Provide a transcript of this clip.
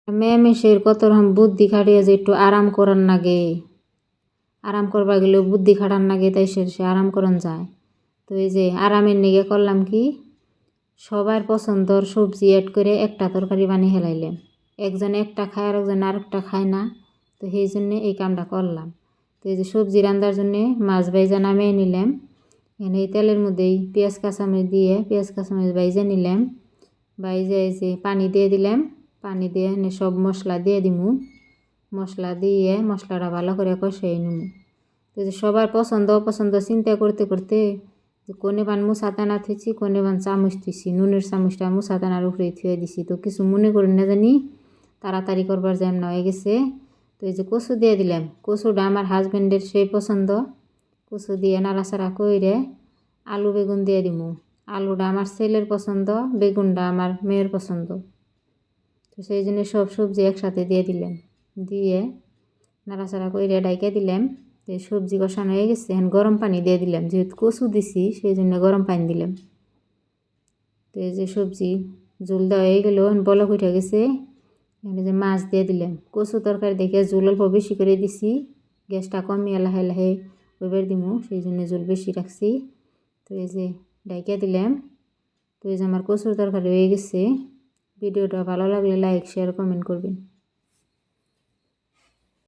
মেয়েমেষের কত রকম বুদ্ধি খাটিয়ে যে একটু আরাম করার নাগে, আরাম করবা গেলেও বুদ্ধি খাটার নাগে, তাই সে আরাম করন যায়। তো এই যে আরামের নিগে করলাম কি, সবার পছন্দর সবজি অ্যাড করে একটা তরকারি বানিয়ে হেলাইলাম। একজনে একটা খায় আর একজনে আরেকটা খায় না, তো সেই জন্যে এই কামটা করলাম। তো এই যে সবজি রান্নার জন্যে মাছ ভাইজা নামিয়ে নিলাম। এখানে এই তেলের মধ্যেই পেঁয়াজ কাঁচামরিচ দিয়ে পেঁয়াজ কাঁচামরিচ ভাইজা নিলাম। ভাইজা এই যে পানি দিয়ে দিলাম, পানি দিয়ে সব মশলা দিয়ে দিমু। মশলা দিয়ে মশলাটা ভালো করে কষিয়ে নিমু। তো যে সবার পছন্দ অপছন্দ চিন্তা করতে করতে কোনে বান মুসাতানা থুইছি, কোনে বান চামচ থুইছি, নুনের চামচটা মুসাতানার উপরে থুয়ে দিছি। তো কিছু মনে করি না জানি, তাড়াতাড়ি করবার জ্যাম না হয়ে গেছে। তো এই যে কচু দিয়ে দিলাম। কচুটা আমার হাজব্যান্ডের সেই পছন্দ। কচু দিয়ে নাড়াচাড়া করে আলু বেগুন দিয়ে দিমু। আলুটা আমার ছেলের পছন্দ, বেগুনটা আমার মেয়ের পছন্দ। তো সেই জন্য সব সবজি একসাথে দিয়ে দিলাম, দিয়ে নাড়াচাড়া করে ডাইকে দিলাম। তো সবজি কষানো হয়ে গেছে, এখন গরম পানি দিয়ে দিলাম, যেহেতু কচু দিছি সেই জন্য গরম পানি দিলাম। তো এই যে সবজি ঝোল দেওয়া হয়ে গেল, এখন বলক উঠে গেছে। এখানে যে মাছ দিয়ে দিলাম। কচু তরকারি দেখে ঝোল অল্প বেশি করে দিছি, গ্যাসটা কমিয়ে লাহে লাহে ওইবার দিমু, সেই জন্য ঝোল বেশি রাখছি। তো এই যে ডাইকে দিলাম। তো এই যে আমার কচুর তরকারি হয়ে গেছে। ভিডিওটা ভালো লাগলে লাইক শেয়ার কমেন্ট করবেন।